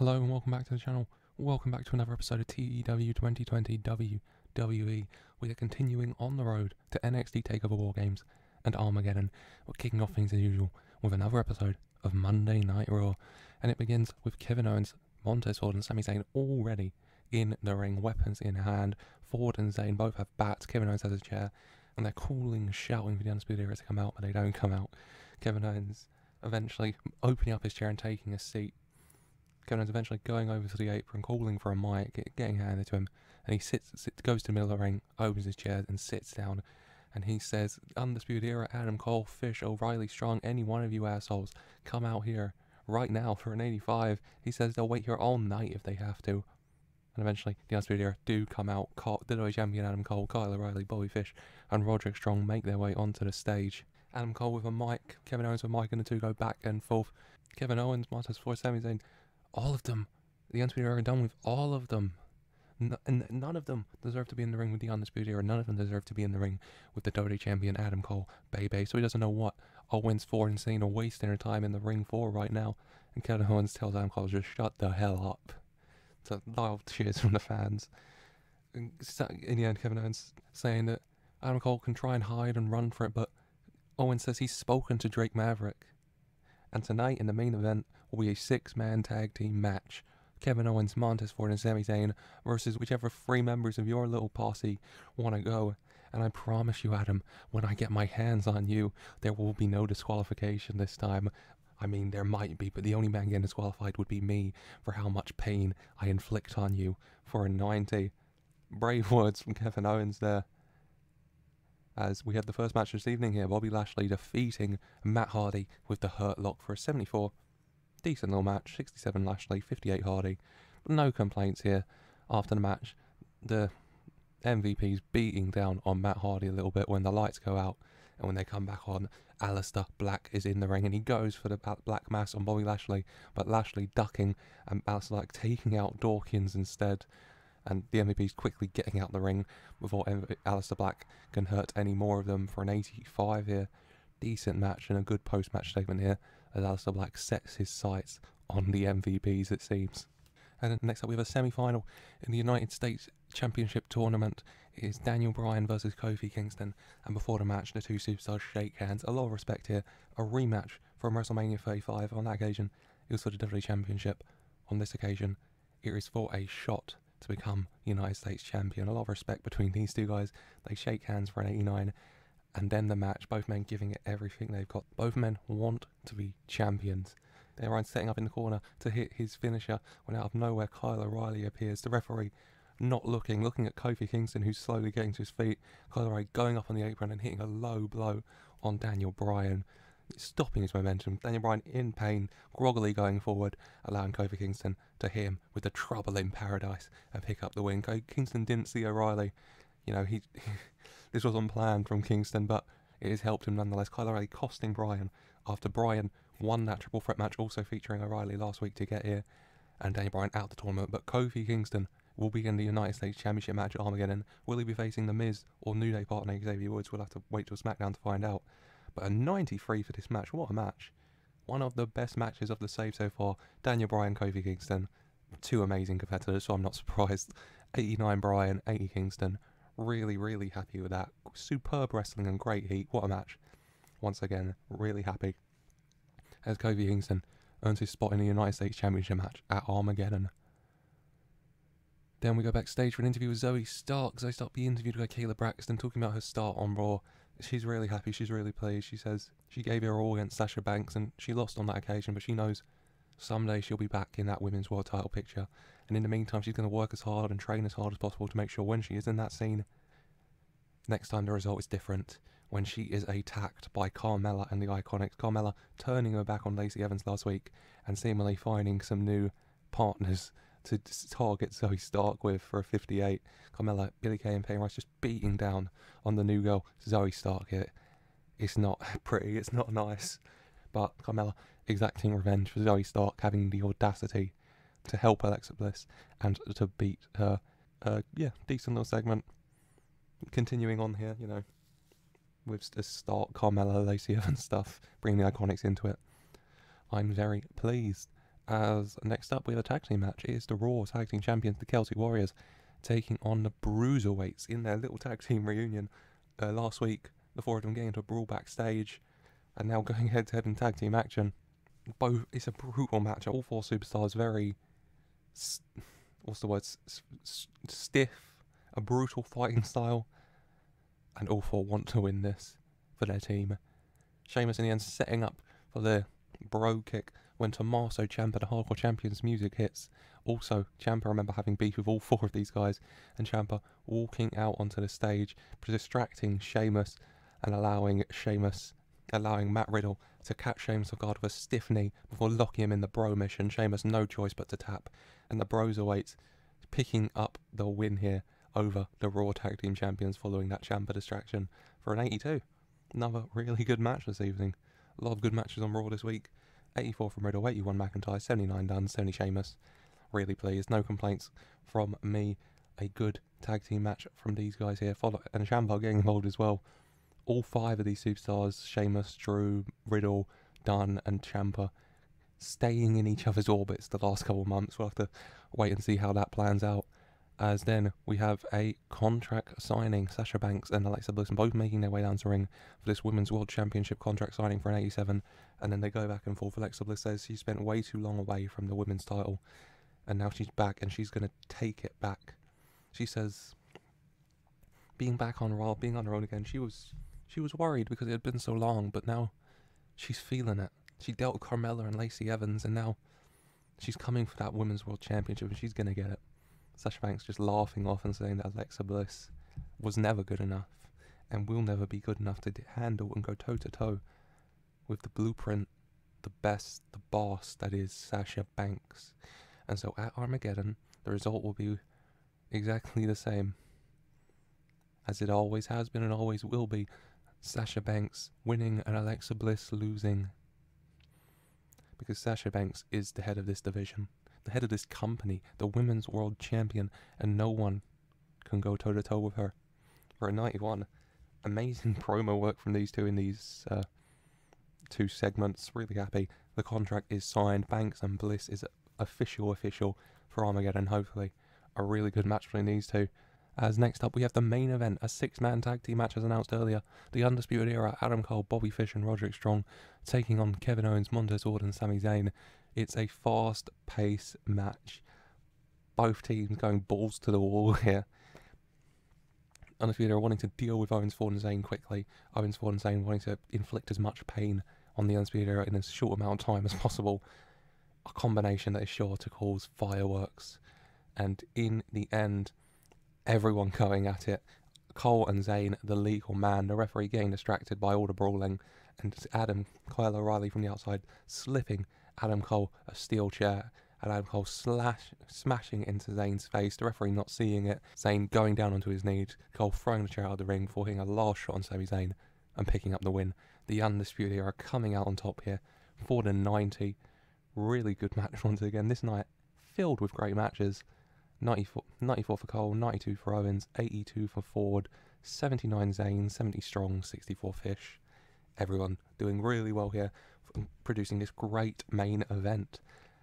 Hello and welcome back to the channel. Welcome back to another episode of TEW 2020 WWE. We are continuing on the road to NXT Takeover WarGames and Armageddon. We're kicking off things as usual with another episode of Monday Night Raw. And it begins with Kevin Owens, Montez and Sami Zayn already in the ring, weapons in hand. Ford and Zayn both have bats. Kevin Owens has a chair. And they're calling, shouting for the Undisputed Era to come out, but they don't come out. Kevin Owens eventually opening up his chair and taking a seat. Kevin Owens eventually going over to the apron, calling for a mic, getting handed to him, and he goes to the middle of the ring, opens his chair and sits down, and he says, Undisputed Era, Adam Cole, Fish, O'Reilly, Strong, any one of you assholes, come out here right now for an 85. He says they'll wait here all night if they have to. And eventually, the Undisputed Era do come out. WWE Champion Adam Cole, Kyle O'Reilly, Bobby Fish, and Roderick Strong make their way onto the stage. Adam Cole with a mic, Kevin Owens with a mic, and the two go back and forth. Kevin Owens, Montez Ford, Sami Zayn, all of them. The Undisputed Era are done with all of them. And none of them deserve to be in the ring with the Undisputed Era. None of them deserve to be in the ring with the WWE Champion Adam Cole, baby. So he doesn't know what Owens, Ford, and Zayn are wasting their time in the ring for right now. And Kevin Owens tells Adam Cole to just shut the hell up. So loud cheers from the fans. In the end, Kevin Owens saying that Adam Cole can try and hide and run for it, but Owens says he's spoken to Drake Maverick. And tonight, in the main event, will be a six-man tag team match. Kevin Owens, Montez Ford, and Sami Zayn versus whichever three members of your little posse want to go. And I promise you, Adam, when I get my hands on you, there will be no disqualification this time. I mean, there might be, but the only man getting disqualified would be me for how much pain I inflict on you for a 90. Brave words from Kevin Owens there. As we had the first match this evening here, Bobby Lashley defeating Matt Hardy with the Hurt Lock for a 74. Decent little match, 67 Lashley, 58 Hardy. But no complaints here. After the match, the MVP's beating down on Matt Hardy a little bit when the lights go out. And when they come back on, Aleister Black is in the ring and he goes for the Black Mass on Bobby Lashley. But Lashley ducking and Aleister Black taking out Dawkins instead. And the MVP's quickly getting out the ring before Aleister Black can hurt any more of them for an 85 here. Decent match and a good post-match statement here as Aleister Black sets his sights on the MVPs, it seems. And then next up we have a semi-final in the United States Championship Tournament. It is Daniel Bryan versus Kofi Kingston, and before the match the two superstars shake hands. A lot of respect here. A rematch from WrestleMania 35. On that occasion it was for the WWE Championship. On this occasion it is for a shot to become United States Champion. A lot of respect between these two guys. They shake hands for an 89, and then the match, both men giving it everything they've got. Both men want to be champions. They're setting up in the corner to hit his finisher when out of nowhere Kyle O'Reilly appears. The referee not looking at Kofi Kingston, who's slowly getting to his feet. Kyle O'Reilly going up on the apron and hitting a low blow on Daniel Bryan, stopping his momentum. Daniel Bryan in pain, groggily going forward, allowing Kofi Kingston to hit him with the Trouble in Paradise and pick up the win. Kingston didn't see O'Reilly. You know, this was unplanned from Kingston, but it has helped him nonetheless. Kyle O'Reilly costing Bryan after Bryan won that triple threat match, also featuring O'Reilly last week to get here, and Daniel Bryan out the tournament. But Kofi Kingston will be in the United States Championship match at Armageddon. Will he be facing The Miz or New Day partner Xavier Woods? We'll have to wait till SmackDown to find out. But a 93 for this match. What a match. One of the best matches of the save so far. Daniel Bryan, Kofi Kingston. Two amazing competitors, so I'm not surprised. 89 Bryan, 80 Kingston. Really, really happy with that. Superb wrestling and great heat. What a match. Once again, really happy as Kofi Kingston earns his spot in the United States Championship match at Armageddon. Then we go backstage for an interview with Zoe Stark. Zoe Stark being interviewed by Kayla Braxton, talking about her start on Raw. She's really happy, she's really pleased. She says she gave her all against Sasha Banks and she lost on that occasion, but she knows someday she'll be back in that women's world title picture. And in the meantime, she's going to work as hard and train as hard as possible to make sure when she is in that scene, next time the result is different. When she is attacked by Carmella and the Iconics. Carmella turning her back on Lacey Evans last week and seemingly finding some new partners to target Zoe Stark with for a 58. Carmella, Billie Kay and Peyton Royce just beating down on the new girl Zoe Stark here. It's not pretty, it's not nice. But Carmella exacting revenge for Zoe Stark having the audacity to help Alexa Bliss and to beat her. Yeah, decent little segment. Continuing on here, you know, with the Stark, Carmella, Lacey Evans stuff, bringing the Iconics into it. I'm very pleased. As next up we have a tag team match. It is the Raw Tag Team Champions, the Celtic Warriors, taking on the BroserWeights in their little tag team reunion last week. The four of them getting into a brawl backstage and now going head to head in tag team action. It's a brutal match. All four superstars very stiff, a brutal fighting style, and all four want to win this for their team. Sheamus in the end setting up for the bro kick when Tommaso Ciampa, the Hardcore Champions music hits. Also, Ciampa, remember having beef with all four of these guys, and Ciampa walking out onto the stage, distracting Sheamus and allowing Matt Riddle to catch Sheamus off guard with a stiff knee before locking him in the bro mission. Sheamus no choice but to tap, and the BroserWeights picking up the win here over the Raw Tag Team Champions following that Ciampa distraction for an 82. Another really good match this evening. A lot of good matches on Raw this week. 84 from Riddle, 81 McIntyre, 79 Dunne, 70 Sheamus. Really pleased. No complaints from me. A good tag team match from these guys here. And Ciampa getting involved as well. All five of these superstars, Sheamus, Drew, Riddle, Dunne and Ciampa, staying in each other's orbits the last couple of months. We'll have to wait and see how that plans out. As then we have a contract signing. Sasha Banks and Alexa Bliss both making their way down to the ring for this Women's World Championship contract signing for an 87. And then they go back and forth. Alexa Bliss says she spent way too long away from the women's title. And now she's back and she's going to take it back. She says being back on Raw, being on her own again, she was worried because it had been so long. But now she's feeling it. She dealt with Carmella and Lacey Evans. And now she's coming for that Women's World Championship and she's going to get it. Sasha Banks just laughing off and saying that Alexa Bliss was never good enough and will never be good enough to handle and go toe-to-toe with the blueprint, the best, the boss that is Sasha Banks. And so at Armageddon, the result will be exactly the same as it always has been and always will be. Sasha Banks winning and Alexa Bliss losing. Because Sasha Banks is the head of this division, the head of this company, the Women's World Champion, and no one can go toe-to-toe with her. For a 91, amazing promo work from these two in these two segments. Really happy. The contract is signed. Banks and Bliss is official for Armageddon. Hopefully a really good match between these two. As next up we have the main event, a 6-man tag team match as announced earlier. The Undisputed Era, Adam Cole, Bobby Fish and Roderick Strong taking on Kevin Owens, Montez, Orton, Sami Zayn. It's a fast-paced match. Both teams going balls to the wall here. Undisputed Era wanting to deal with Owens, Ford and Zayn quickly. Owens, Ford and Zayn wanting to inflict as much pain on the Undisputed Era in as short amount of time as possible. A combination that is sure to cause fireworks. And in the end, everyone going at it. Cole and Zayn, the legal man, the referee getting distracted by all the brawling, and Kyle O'Reilly from the outside slipping Adam Cole a steel chair, and Adam Cole smashing into Zayn's face, the referee not seeing it, Zayn going down onto his knees, Cole throwing the chair out of the ring before hitting a last shot on Sami Zayn and picking up the win. The Undisputed Era coming out on top here for the 90. Really good match once again. This night filled with great matches. 94 for Cole, 92 for Owens, 82 for Ford, 79 Zayn, 70 Strong, 64 Fish. Everyone doing really well here, producing this great main event.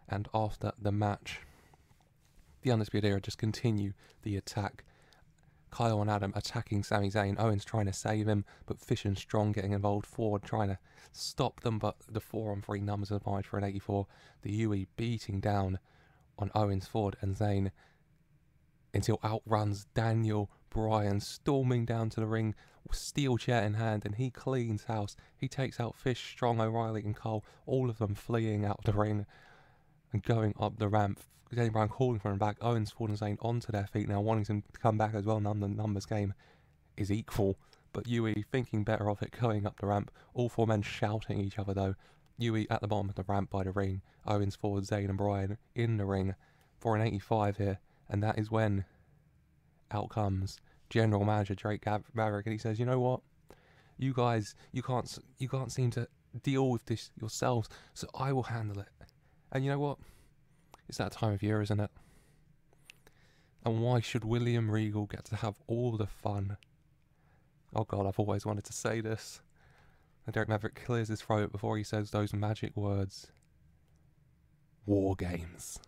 And after the match, the Undisputed Era just continue the attack. Kyle and Adam attacking Sami Zayn, Owens trying to save him, but Fish and Strong getting involved, Ford trying to stop them, but the 4-on-3 numbers advantage for an 84. The UE beating down on Owens, Ford and Zayn until outruns Daniel Bryan, storming down to the ring, steel chair in hand, and he cleans house. He takes out Fish, Strong, O'Reilly and Cole, all of them fleeing out the ring and going up the ramp. Daniel Bryan calling for him back. Owens, Ford and Zayn onto their feet now, wanting him to come back as well. None of the numbers game is equal, but UE thinking better of it, going up the ramp. All four men shouting each other though. UE at the bottom of the ramp by the ring. Owens, Ford, Zayn and Bryan in the ring for an 85 here. And that is when out comes General Manager Drake Maverick, and he says, "You know what? You guys, you can't seem to deal with this yourselves, so I will handle it." And you know what? It's that time of year, isn't it? And why should William Regal get to have all the fun? Oh God, I've always wanted to say this. And Drake Maverick clears his throat before he says those magic words. WarGames.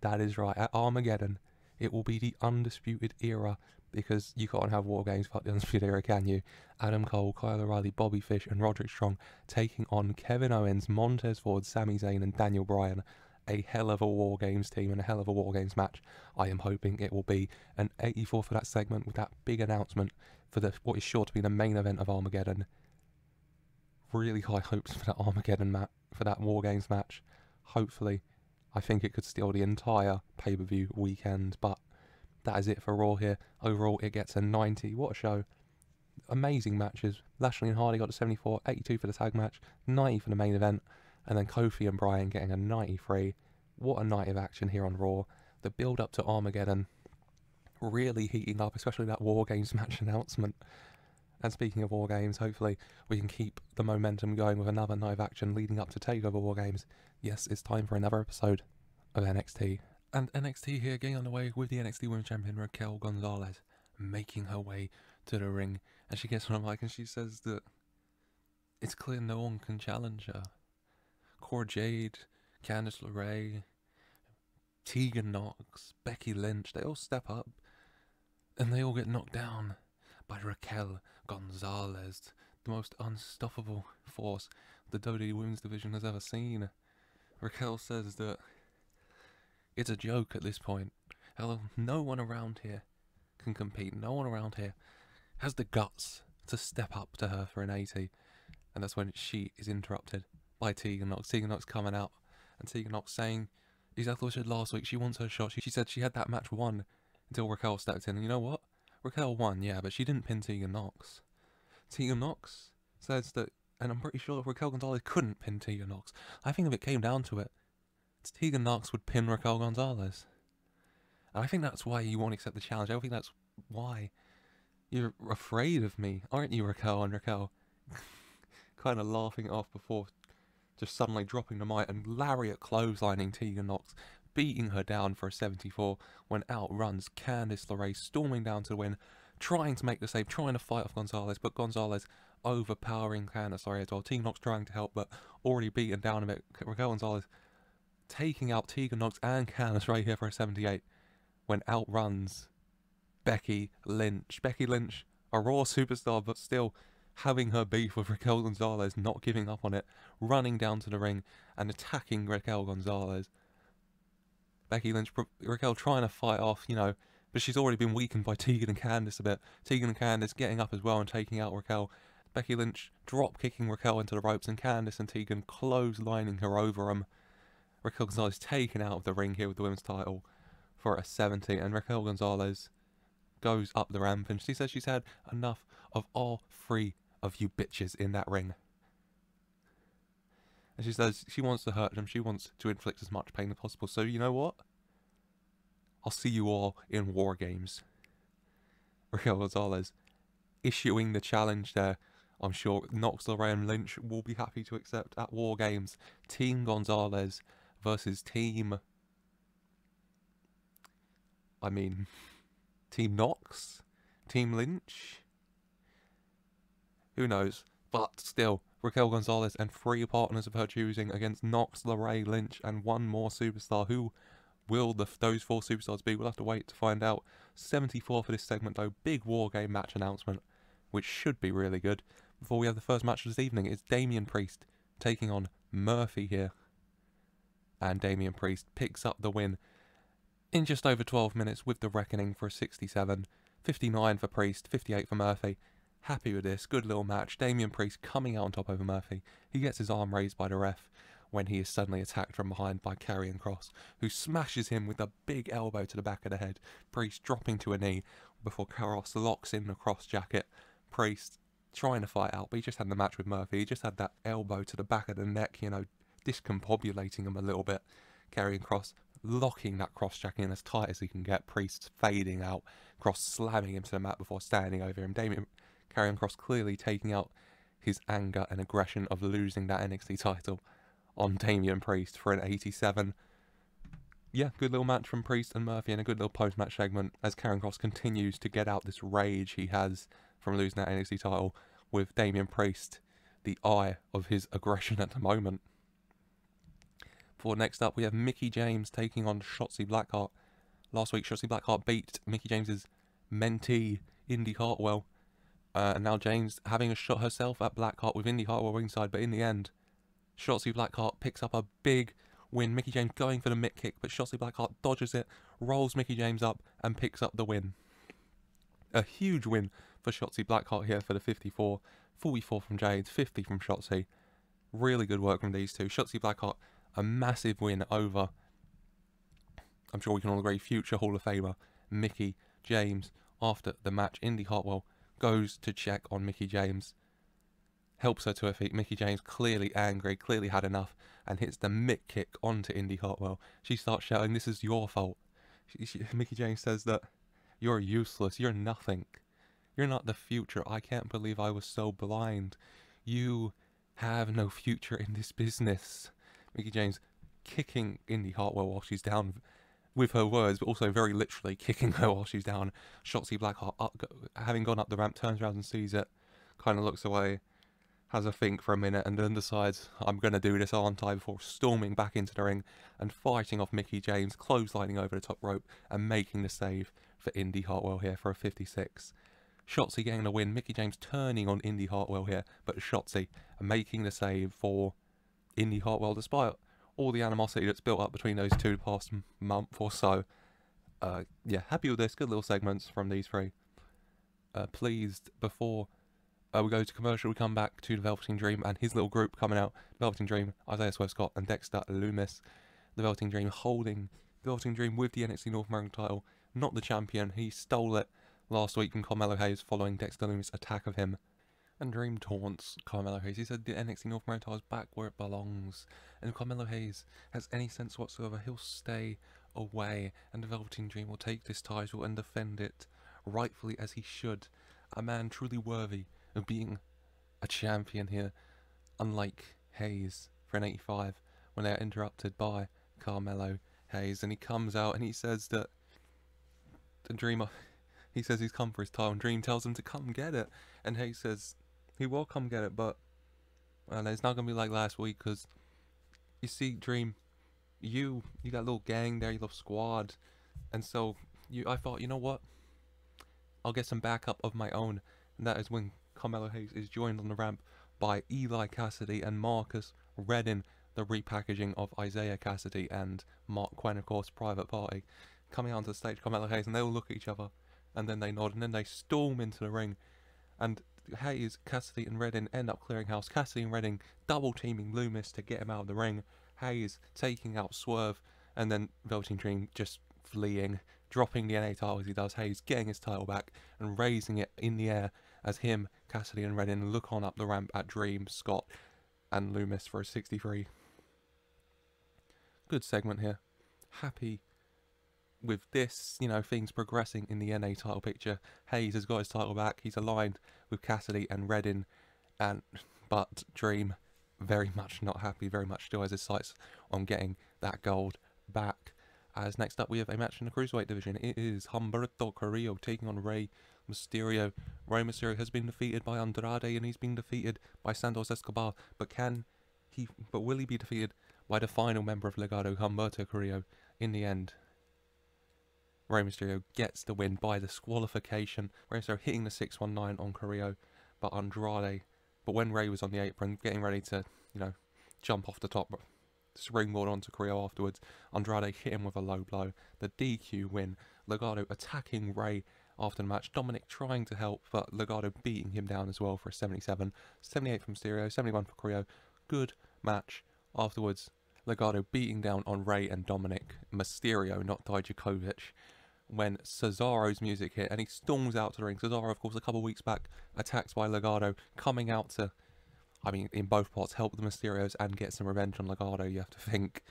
That is right, at Armageddon, it will be the Undisputed Era, because you can't have WarGames without the Undisputed Era, can you? Adam Cole, Kyle O'Reilly, Bobby Fish and Roderick Strong taking on Kevin Owens, Montez Ford, Sami Zayn and Daniel Bryan. A hell of a WarGames team and a hell of a WarGames match. I am hoping it will be an 84 for that segment with that big announcement for what is sure to be the main event of Armageddon. Really high hopes for that Armageddon match, for that WarGames match. Hopefully, I think it could steal the entire pay-per-view weekend, but that is it for Raw here. Overall, it gets a 90. What a show. Amazing matches. Lashley and Hardy got a 74, 82 for the tag match, 90 for the main event, and then Kofi and Bryan getting a 93. What a night of action here on Raw. The build-up to Armageddon really heating up, especially that WarGames match announcement. And speaking of WarGames, hopefully we can keep the momentum going with another night of action leading up to TakeOver WarGames. Yes, it's time for another episode of NXT. And NXT here getting on the way with the NXT Women's Champion Raquel Gonzalez making her way to the ring. And she gets on the mic and she says that it's clear no one can challenge her. Cora Jade, Candice LeRae, Tegan Nox, Becky Lynch, they all step up and they all get knocked down by Raquel Gonzalez, the most unstoppable force the WWE Women's Division has ever seen. Raquel says that it's a joke at this point. Hell, no one around here can compete. No one around here has the guts to step up to her for an 80. And that's when she is interrupted by Tegan Nox. Tegan Nox coming out and Tegan Nox saying exactly what she said last week. She wants her shot. She said she had that match won until Raquel stepped in. And you know what? Raquel won, yeah, but she didn't pin Tegan Nox. Tegan Nox says that, and I'm pretty sure Raquel Gonzalez couldn't pin Tegan Nox. I think if it came down to it, Tegan Nox would pin Raquel Gonzalez. And I think that's why you won't accept the challenge. I think that's why you're afraid of me, aren't you, Raquel? And Raquel kind of laughing it off before just suddenly dropping the mic and lariat clotheslining Tegan Nox, beating her down for a 74 when out runs Candice LeRae, storming down to win, trying to make the save, trying to fight off Gonzalez, but Gonzalez overpowering Candice LeRae as well. Tegan Nox trying to help, but already beaten down a bit. Raquel Gonzalez taking out Tegan Nox and Candice right here for a 78 when outruns Becky Lynch. Becky Lynch, a Raw superstar, but still having her beef with Raquel Gonzalez, not giving up on it, running down to the ring and attacking Raquel Gonzalez. Becky Lynch, Raquel trying to fight off, you know, but she's already been weakened by Tegan and Candice a bit. Tegan and Candice getting up as well and taking out Raquel. Becky Lynch drop kicking Raquel into the ropes and Candice and Tegan clotheslining her over them. Raquel Gonzalez taken out of the ring here with the women's title for a 70, and Raquel Gonzalez goes up the ramp and she says she's had enough of all three of you bitches in that ring. And she says she wants to hurt them, she wants to inflict as much pain as possible. So you know what? I'll see you all in WarGames. Raquel Gonzalez issuing the challenge there. I'm sure Nox, LeRae and Lynch will be happy to accept at WarGames. Team Gonzalez versus Team Nox? Team Lynch? Who knows? But still, Raquel Gonzalez and three partners of her choosing against Nox, LeRae, Lynch, and one more superstar. Who will those four superstars be? We'll have to wait to find out. 74 for this segment though. Big WarGame match announcement, which should be really good. Before we have the first match of this evening, it's Damian Priest taking on Murphy here. And Damian Priest picks up the win in just over 12 minutes with the Reckoning for a 67. 59 for Priest, 58 for Murphy. Happy with this, good little match. Damian Priest coming out on top over Murphy. He gets his arm raised by the ref when he is suddenly attacked from behind by Karrion Kross, who smashes him with a big elbow to the back of the head. Priest dropping to a knee before Kross locks in the Kross jacket. Priest trying to fight out, but he just had the match with Murphy. He just had that elbow to the back of the neck, you know, discombobulating him a little bit. Karrion Kross locking that Kross jacket in as tight as he can get. Priest fading out. Kross slamming him to the mat before standing over him. Karrion Kross clearly taking out his anger and aggression of losing that NXT title on Damian Priest for an 87. Yeah, good little match from Priest and Murphy and a good little post-match segment as Karrion Kross continues to get out this rage he has from losing that NXT title with Damian Priest, the eye of his aggression at the moment. For next up, we have Mickie James taking on Shotzi Blackheart. Last week, Shotzi Blackheart beat Mickie James's mentee, Indy Hartwell. And now James having a shot herself at Blackheart with Indy Hartwell ringside, but in the end, Shotzi Blackheart picks up a big win. Mickie James going for the mitt kick, but Shotzi Blackheart dodges it, rolls Mickie James up, and picks up the win. A huge win for Shotzi Blackheart here for the 54. 44 from Jade, 50 from Shotzi. Really good work from these two. Shotzi Blackheart, a massive win over, I'm sure we can all agree, future Hall of Famer Mickie James. After the match, Indy Hartwell goes to check on Mickie James, helps her to her feet. Mickie James, clearly angry, clearly had enough, and hits the mitt kick onto Indy Hartwell. She starts shouting, "This is your fault." Mickie James says that you're useless, you're nothing. You're not the future. I can't believe I was so blind. You have no future in this business. Mickie James kicking Indy Hartwell while she's down with her words, but also very literally kicking her while she's down. Shotzi Blackheart, having gone up the ramp, turns around and sees it, kind of looks away, has a think for a minute, and then decides, I'm going to do this, aren't I, before storming back into the ring and fighting off Mickie James, clotheslining over the top rope and making the save for Indy Hartwell here for a 56. Shotzi getting the win, Mickie James turning on Indy Hartwell here, but Shotzi making the save for Indy Hartwell despite all the animosity that's built up between those two the past month or so. Yeah, happy with this. Good little segments from these three. Pleased before we go to commercial, we come back to the Velveteen Dream and his little group coming out. Velveteen Dream, Isaiah Swerve Scott and Dexter Loomis. The Velveteen Dream holding Velveteen Dream with the NXT North American title. Not the champion. He stole it last week from Carmelo Hayes following Dexter Loomis' attack of him. And Dream taunts Carmelo Hayes. He said the NXT North American title is back where it belongs. And if Carmelo Hayes has any sense whatsoever, he'll stay away. And the Velveteen Dream will take this title and defend it rightfully as he should. A man truly worthy of being a champion here. Unlike Hayes for an 85 when they're interrupted by Carmelo Hayes. And he comes out and he says that the Dreamer... He says he's come for his title, and Dream tells him to come get it. And Hayes says he will come get it, but it's not going to be like last week, because you see, Dream, you got a little gang there, you little squad, and so I thought, you know what, I'll get some backup of my own. And that is when Carmelo Hayes is joined on the ramp by Eli Cassidy and Marcus Redden, the repackaging of Isaiah Cassidy and Mark Quinn, of course, Private Party, coming onto the stage, Carmelo Hayes, and they all look at each other. And then they nod, and then they storm into the ring. And Hayes, Cassidy, and Redden end up clearing house. Cassidy and Redden double-teaming Loomis to get him out of the ring. Hayes taking out Swerve, and then Velveteen Dream just fleeing, dropping the NA title as he does. Hayes getting his title back and raising it in the air as him, Cassidy, and Redden look on up the ramp at Dream, Scott, and Loomis for a 63. Good segment here. Happy with this, you know, things progressing in the NA title picture. Hayes has got his title back. He's aligned with Cassidy and Redden, but Dream very much not happy, very much still has his sights on getting that gold back. As next up we have a match in the Cruiserweight division. It is Humberto Carrillo taking on Rey Mysterio. Rey Mysterio has been defeated by Andrade and he's been defeated by Santos Escobar, but will he be defeated by the final member of Legado, Humberto Carrillo, in the end? Rey Mysterio gets the win by disqualification. Rey Mysterio hitting the 619 on Carrillo, but when Rey was on the apron, getting ready to, you know, jump off the top springboard onto Carrillo afterwards, Andrade hit him with a low blow. The DQ win. Legado attacking Rey after the match. Dominic trying to help, but Legado beating him down as well for a 77. 78 from Mysterio, 71 for Carrillo. Good match. Afterwards, Legado beating down on Rey and Dominic. Mysterio, not Dijakovic, when Cesaro's music hit and he storms out to the ring. Cesaro, of course, a couple of weeks back, attacked by Legado, coming out to, I mean, in both parts, help the Mysterios and get some revenge on Legado, you have to think,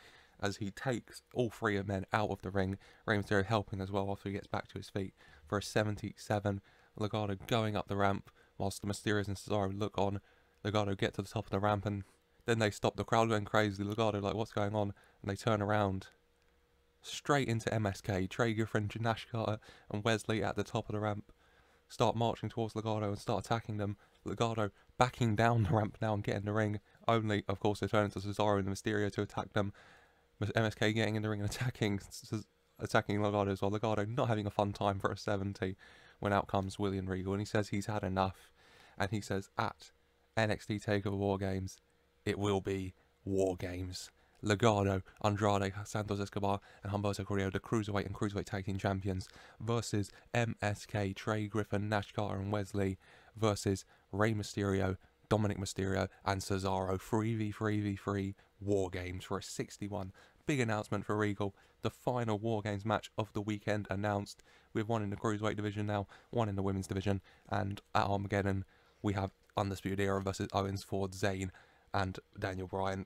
as he takes all three of men out of the ring. Rey Mysterio helping as well after he gets back to his feet for a 77. Legado going up the ramp whilst the Mysterios and Cesaro look on. Legado get to the top of the ramp and then they stop, the crowd going crazy. Legado like, what's going on? And they turn around straight into MSK. Trey Giffen, Nash Carter and Wesley at the top of the ramp start marching towards Legado and start attacking them. Legado backing down the ramp now and getting the ring, only of course they turn into Cesaro and the Mysterio to attack them. with MSK getting in the ring and attacking Legado as well. Legado not having a fun time for a 70 when out comes William Regal, and he says he's had enough, and he says at NXT Takeover WarGames, it will be WarGames. Legado, Andrade, Santos Escobar, and Humberto Carrillo, the Cruiserweight and Cruiserweight Tag Team Champions, versus MSK, Trey Griffin, Nash Carter, and Wesley, versus Rey Mysterio, Dominic Mysterio, and Cesaro. 3v3v3 WarGames for a 61. Big announcement for Regal. The final WarGames match of the weekend announced. We have one in the Cruiserweight division now, one in the Women's division, and at Armageddon, we have Undisputed Era versus Owens, Ford, Zayn, and Daniel Bryan.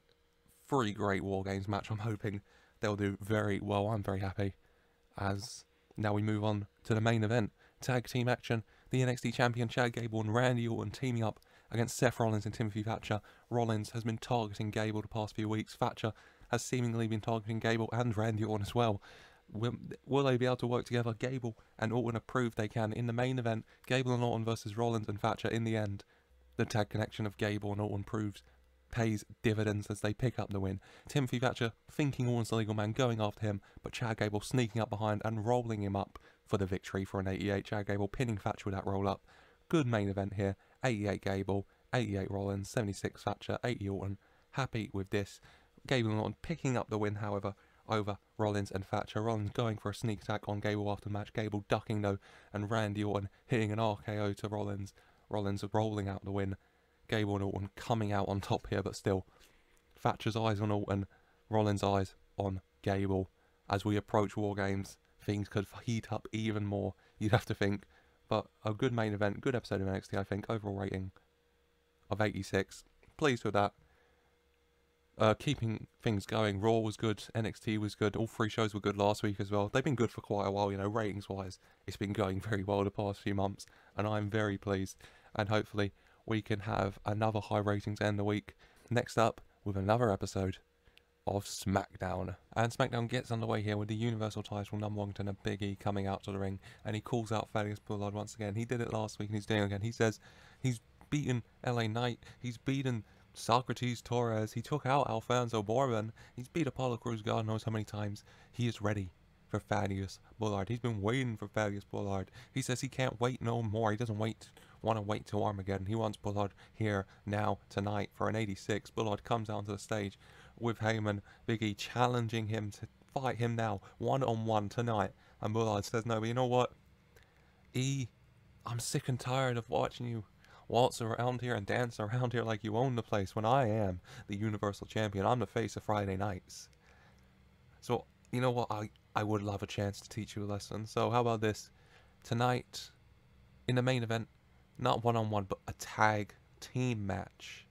3 great WarGames match. I'm hoping they'll do very well. I'm very happy. As now we move on to the main event. Tag team action. The NXT champion Chad Gable and Randy Orton teaming up against Seth Rollins and Timothy Thatcher. Rollins has been targeting Gable the past few weeks. Thatcher has seemingly been targeting Gable and Randy Orton as well. Will they be able to work together? Gable and Orton have proved they can. In the main event, Gable and Orton versus Rollins and Thatcher. In the end, the tag connection of Gable and Orton pays dividends as they pick up the win. Timothy Thatcher thinking Orton's the legal man, going after him, but Chad Gable sneaking up behind and rolling him up for the victory for an 88. Chad Gable pinning Thatcher with that roll up. Good main event here. 88 Gable, 88 Rollins, 76 Thatcher, 80 Orton. Happy with this. Gable and Orton picking up the win, however, over Rollins and Thatcher. Rollins going for a sneak attack on Gable after the match. Gable ducking though, and Randy Orton hitting an RKO to Rollins. Rollins rolling out the win. Gable and Orton coming out on top here, but still, Thatcher's eyes on Orton, Rollins' eyes on Gable. As we approach WarGames, things could heat up even more, you'd have to think. But a good main event, good episode of NXT, I think. Overall rating of 86. Pleased with that. Keeping things going. Raw was good, NXT was good. All 3 shows were good last week as well. They've been good for quite a while, you know, ratings-wise. It's been going very well the past few months, and I'm very pleased. And hopefully we can have another high rating to end the week. Next up, with another episode of SmackDown. And SmackDown gets underway here with the Universal title, number 1 contender Big E coming out to the ring. And he calls out Thaddeus Bullard once again. He did it last week and he's doing it again. He says he's beaten LA Knight. He's beaten Socrates Torres. He took out Alfonso Bourbon. He's beat Apollo Crews God knows how many times. He is ready for Thaddeus Bullard. He's been waiting for Thaddeus Bullard. He says he can't wait no more. He doesn't want to wait till Armageddon. He wants Bullard here, now, tonight for an 86. Bullard comes out onto the stage with Heyman. Big E challenging him to fight him now, one-on-one tonight. And Bullard says, no, but you know what? E, I'm sick and tired of watching you waltz around here and dance around here like you own the place when I am the Universal Champion. I'm the face of Friday nights. So, you know what? I would love a chance to teach you a lesson. So how about this? Tonight, in the main event, not one-on-one, but a tag team match.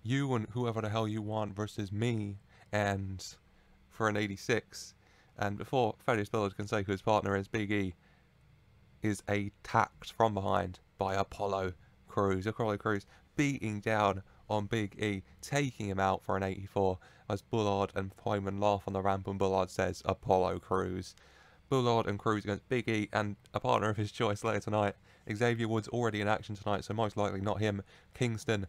You and whoever the hell you want versus me, and for an 86. And before Thaddeus Bullard can say who his partner is, Big E is attacked from behind by Apollo Crews. Apollo Crews beating down on Big E, taking him out for an 84, as Bullard and Heyman laugh on the ramp and Bullard says, Apollo Crews. Bullard and Crews against Big E and a partner of his choice later tonight. Xavier Woods already in action tonight, so most likely not him. Kingston,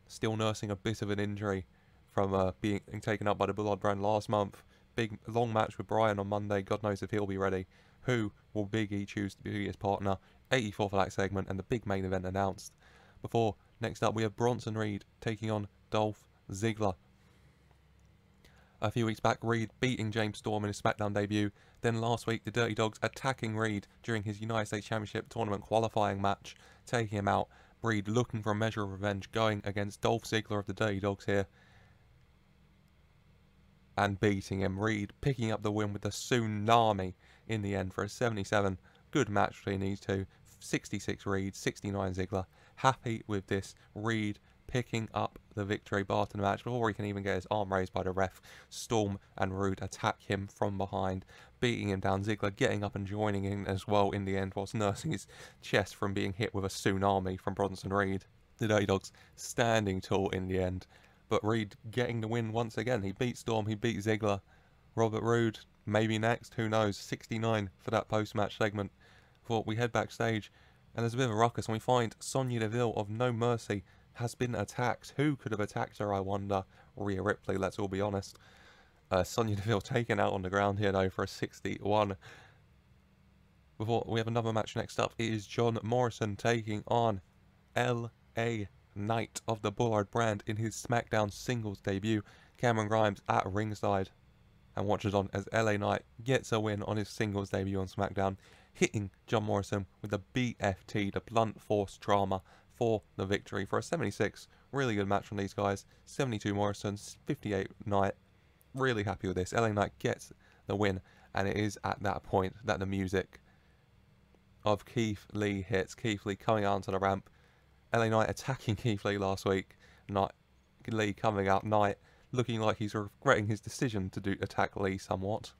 still nursing a bit of an injury from being taken up by the Bullard brand last month. Big long match with Bryan on Monday. God knows if he'll be ready. Who will Big E choose to be his partner? 84 for that segment, and the big main event announced. Before, next up, we have Bronson Reed taking on Dolph Ziggler. A few weeks back, Reed beating James Storm in his SmackDown debut. Then last week, the Dirty Dogs attacking Reed during his United States Championship Tournament qualifying match, taking him out. Reed looking for a measure of revenge, going against Dolph Ziggler of the Dirty Dogs here, and beating him. Reed picking up the win with the tsunami in the end for a 77. Good match between these two. 66 Reed, 69 Ziggler. Happy with this. Reed picking up the victory after the match before he can even get his arm raised by the ref. Storm and Rude attack him from behind, beating him down. Ziggler getting up and joining in as well in the end, whilst nursing his chest from being hit with a tsunami from Bronson Reed. The Dirty Dogs standing tall in the end, but Reed getting the win once again. He beat Storm, he beat Ziggler. Robert Roode maybe next, who knows. 69 for that post-match segment. Before we head backstage, and there's a bit of a ruckus, and we find Sonya Deville of No Mercy has been attacked. Who could have attacked her, I wonder? Rhea Ripley, let's all be honest. Sonya Deville taken out on the ground here though for a 61. Before we have another match next up, it is John Morrison taking on LA Knight of the Bullard brand in his SmackDown singles debut. Cameron Grimes at ringside and watches on as LA Knight gets a win on his singles debut on SmackDown, hitting John Morrison with the BFT, the blunt force trauma, for the victory for a 76. Really good match from these guys. 72 Morrison, 58 Knight. Really happy with this. LA Knight gets the win, and it is at that point that the music of Keith Lee hits. Keith Lee coming out onto the ramp. LA Knight attacking Keith Lee last week. Lee coming out, Knight looking like he's regretting his decision to attack Lee somewhat.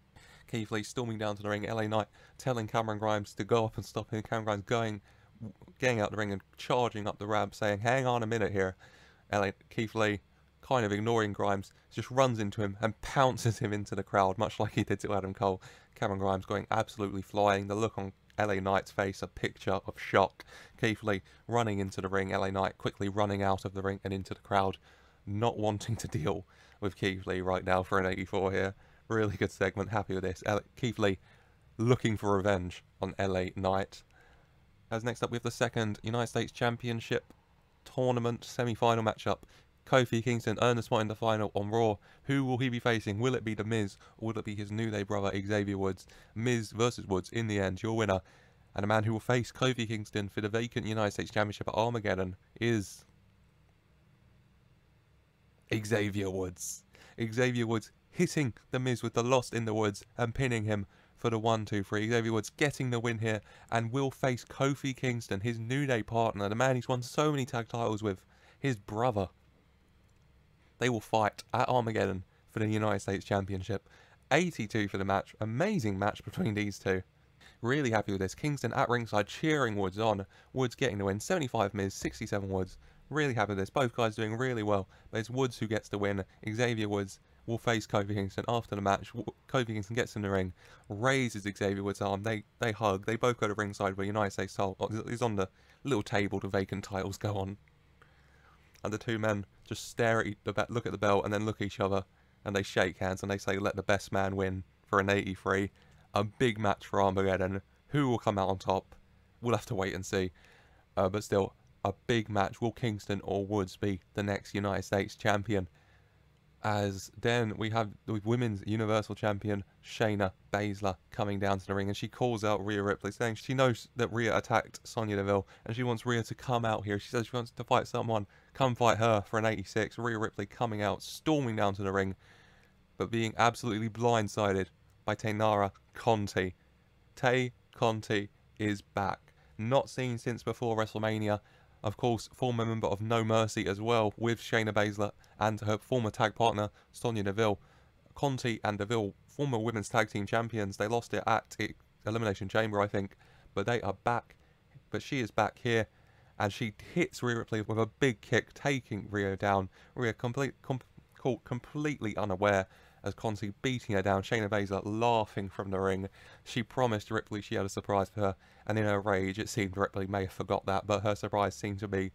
Keith Lee storming down to the ring. LA Knight telling Cameron Grimes to go up and stop him. Cameron Grimes getting out the ring and charging up the ramp, saying, "Hang on a minute here." Keith Lee, kind of ignoring Grimes, just runs into him and pounces him into the crowd, much like he did to Adam Cole. Cameron Grimes going absolutely flying. The look on LA Knight's face, a picture of shock. Keith Lee running into the ring. LA Knight quickly running out of the ring and into the crowd, not wanting to deal with Keith Lee right now for an 84 here. Really good segment. Happy with this. Keith Lee looking for revenge on LA Knight. As next up, we have the second United States Championship Tournament semi-final matchup. Kofi Kingston earned a spot in the final on Raw. Who will he be facing? Will it be The Miz, or will it be his New Day brother Xavier Woods? Miz versus Woods in the end, your winner. And a man who will face Kofi Kingston for the vacant United States Championship at Armageddon is Xavier Woods. Xavier Woods hitting The Miz with the Lost in the Woods and pinning him for the 1-2-3. Xavier Woods getting the win here and will face Kofi Kingston, his New Day partner, the man he's won so many tag titles with, his brother. They will fight at Armageddon for the United States Championship. 82 for the match. Amazing match between these two. Really happy with this. Kingston at ringside cheering Woods on. Woods getting the win. 75 Miz, 67 Woods. Really happy with this. Both guys doing really well. But it's Woods who gets the win. Xavier Woods will face Kofi Kingston after the match. Kofi Kingston gets in the ring, raises Xavier Woods' arm. They hug. They both go to ringside where United States title is on the little table the vacant titles go on. And the two men just stare at look at the belt and then look at each other, and they shake hands and they say, "Let the best man win," for an 83. A big match for Armageddon. Who will come out on top? We'll have to wait and see. But still, a big match. Will Kingston or Woods be the next United States champion? As then we have the Women's Universal Champion Shayna Baszler coming down to the ring, and she calls out Rhea Ripley, saying she knows that Rhea attacked Sonya Deville and she wants Rhea to come out here. She says she wants to fight someone. Come fight her for an 86. Rhea Ripley coming out, storming down to the ring, but being absolutely blindsided by Taynara Conti. Tay Conti is back. Not seen since before WrestleMania. Of course, former member of No Mercy as well, with Shayna Baszler and her former tag partner, Sonya Deville. Conti and Deville, former women's tag team champions. They lost it at Elimination Chamber, I think. But they are back. But she is back here. And she hits Rhea Ripley with a big kick, taking Rhea down. Rhea caught completely unaware as Conti beating her down. Shayna Baszler laughing from the ring. She promised Ripley she had a surprise for her, and in her rage it seemed Ripley may have forgot that, but her surprise seemed to be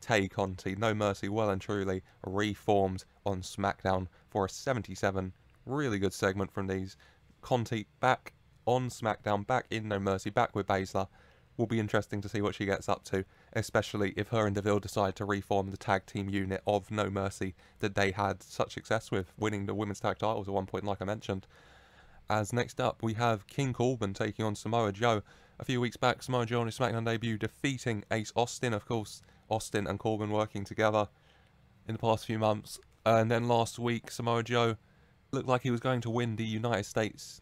Tay Conti. No Mercy well and truly reformed on SmackDown for a 77. Really good segment from these. Conti back on SmackDown, back in No Mercy, back with Baszler. Will be interesting to see what she gets up to, especially if her and Deville decide to reform the tag team unit of No Mercy that they had such success with, winning the women's tag titles at one point, like I mentioned. As next up, we have King Corbin taking on Samoa Joe. A few weeks back, Samoa Joe on his SmackDown debut, defeating Ace Austin. Of course, Austin and Corbin working together in the past few months. And then last week, Samoa Joe looked like he was going to win the United States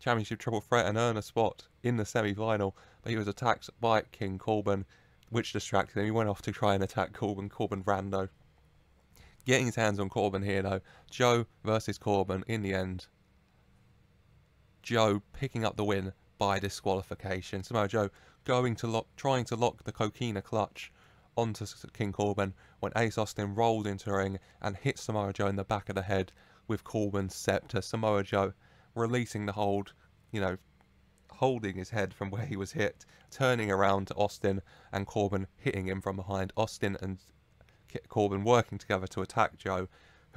Championship Triple Threat and earn a spot in the semi-final, but he was attacked by King Corbin, which distracted him. He went off to try and attack Corbin ran though. Getting his hands on Corbin here though. Joe versus Corbin in the end. Joe picking up the win by disqualification. Samoa Joe trying to lock the Coquina clutch onto King Corbin when Ace Austin rolled into the ring and hit Samoa Joe in the back of the head with Corbin's scepter. Samoa Joe releasing the hold, holding his head from where he was hit, turning around to Austin and Corbin hitting him from behind. Austin and Corbin working together to attack Joe,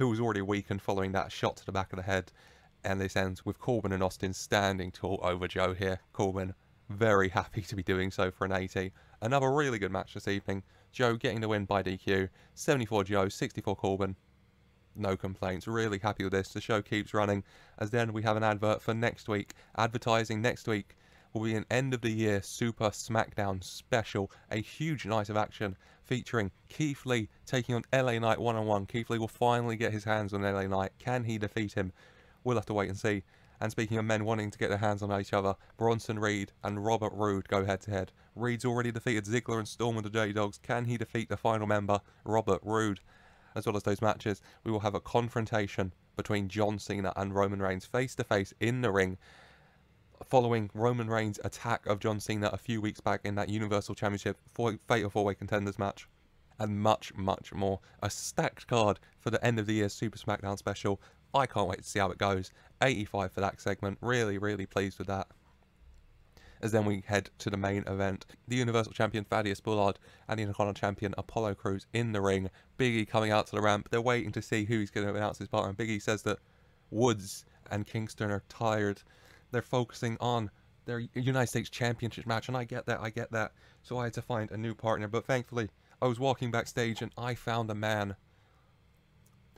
who was already weakened following that shot to the back of the head. And this ends with Corbin and Austin standing tall over Joe here. Corbin very happy to be doing so for an 80. Another really good match this evening. Joe getting the win by DQ. 74 Joe, 64 Corbin. No complaints. Really happy with this. The show keeps running. As then we have an advert for next week. Advertising next week will be an end of the year Super SmackDown special. A huge night of action featuring Keith Lee taking on LA Knight one-on-one. Keith Lee will finally get his hands on LA Knight. Can he defeat him? We'll have to wait and see. And speaking of men wanting to get their hands on each other, Bronson Reed and Robert Roode go head-to-head. Reed's already defeated Ziggler and Storm with the Dirty Dogs. Can he defeat the final member, Robert Roode? As well as those matches, we will have a confrontation between John Cena and Roman Reigns face-to-face in the ring, following Roman Reigns' attack of John Cena a few weeks back in that Universal Championship Fatal 4-Way Contenders match. And much, much more. A stacked card for the end of the year Super SmackDown special. I can't wait to see how it goes. 85 for that segment. Really, really pleased with that. As then we head to the main event. The Universal Champion Thaddeus Bullard and the Intercontinental Champion Apollo Crews in the ring. Big E coming out to the ramp. They're waiting to see who he's going to announce his partner. And Big E says that Woods and Kingston are tired. They're focusing on their United States Championship match. And I get that. So I had to find a new partner. But thankfully, I was walking backstage and I found a man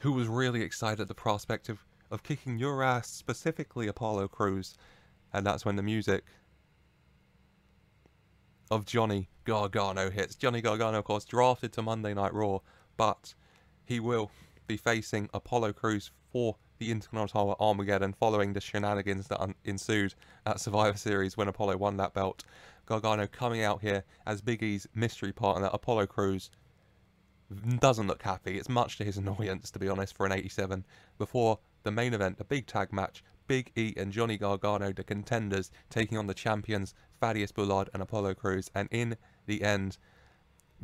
who was really excited at the prospect of kicking your ass, specifically Apollo Crews. And that's when the music of Johnny Gargano hits. Johnny Gargano, of course, drafted to Monday Night Raw, but he will be facing Apollo Crews for the Intercontinental Armageddon following the shenanigans that ensued at Survivor Series when Apollo won that belt. Gargano coming out here as Big E's mystery partner. Apollo Crews doesn't look happy. It's much to his annoyance, to be honest, for an 87. Before the main event, a big tag match, Big E and Johnny Gargano, the contenders, taking on the champions, Thaddeus Bullard and Apollo Crews. And in the end,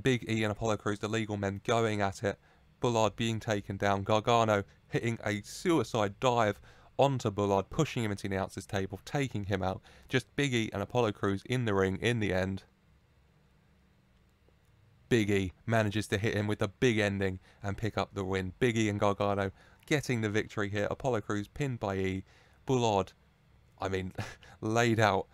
Big E and Apollo Crews, the legal men, going at it. Bullard being taken down. Gargano hitting a suicide dive onto Bullard, pushing him into the announcer's table, taking him out. Just Big E and Apollo Crews in the ring in the end. Big E manages to hit him with a big ending and pick up the win. Big E and Gargano getting the victory here. Apollo Crews pinned by E. Bullard, laid out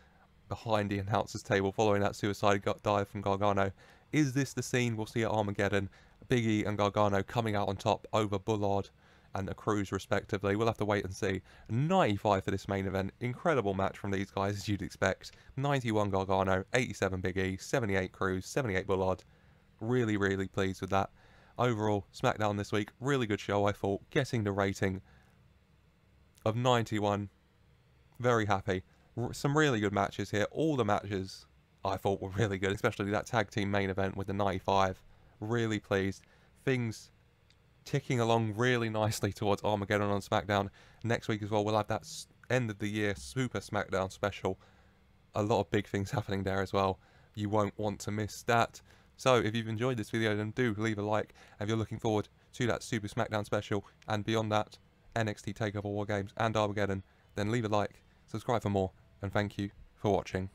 behind the announcer's table following that suicide dive from Gargano. Is this the scene we'll see at Armageddon? Big E and Gargano coming out on top over Bullard and the Crews respectively. We'll have to wait and see. 95 for this main event. Incredible match from these guys, as you'd expect. 91 Gargano, 87 Big E, 78 Crews, 78 Bullard. Really, really pleased with that. Overall, SmackDown this week, really good show, I thought. Getting the rating of 91. Very happy. Some really good matches here. All the matches I thought were really good, especially that tag team main event with the 95. Really pleased. Things ticking along really nicely towards Armageddon on SmackDown. Next week as well, we'll have that end of the year Super SmackDown special. A lot of big things happening there as well. You won't want to miss that. So if you've enjoyed this video, then do leave a like. If you're looking forward to that Super SmackDown special and beyond that, NXT Takeover, WarGames and Armageddon, then leave a like, subscribe for more, and thank you for watching.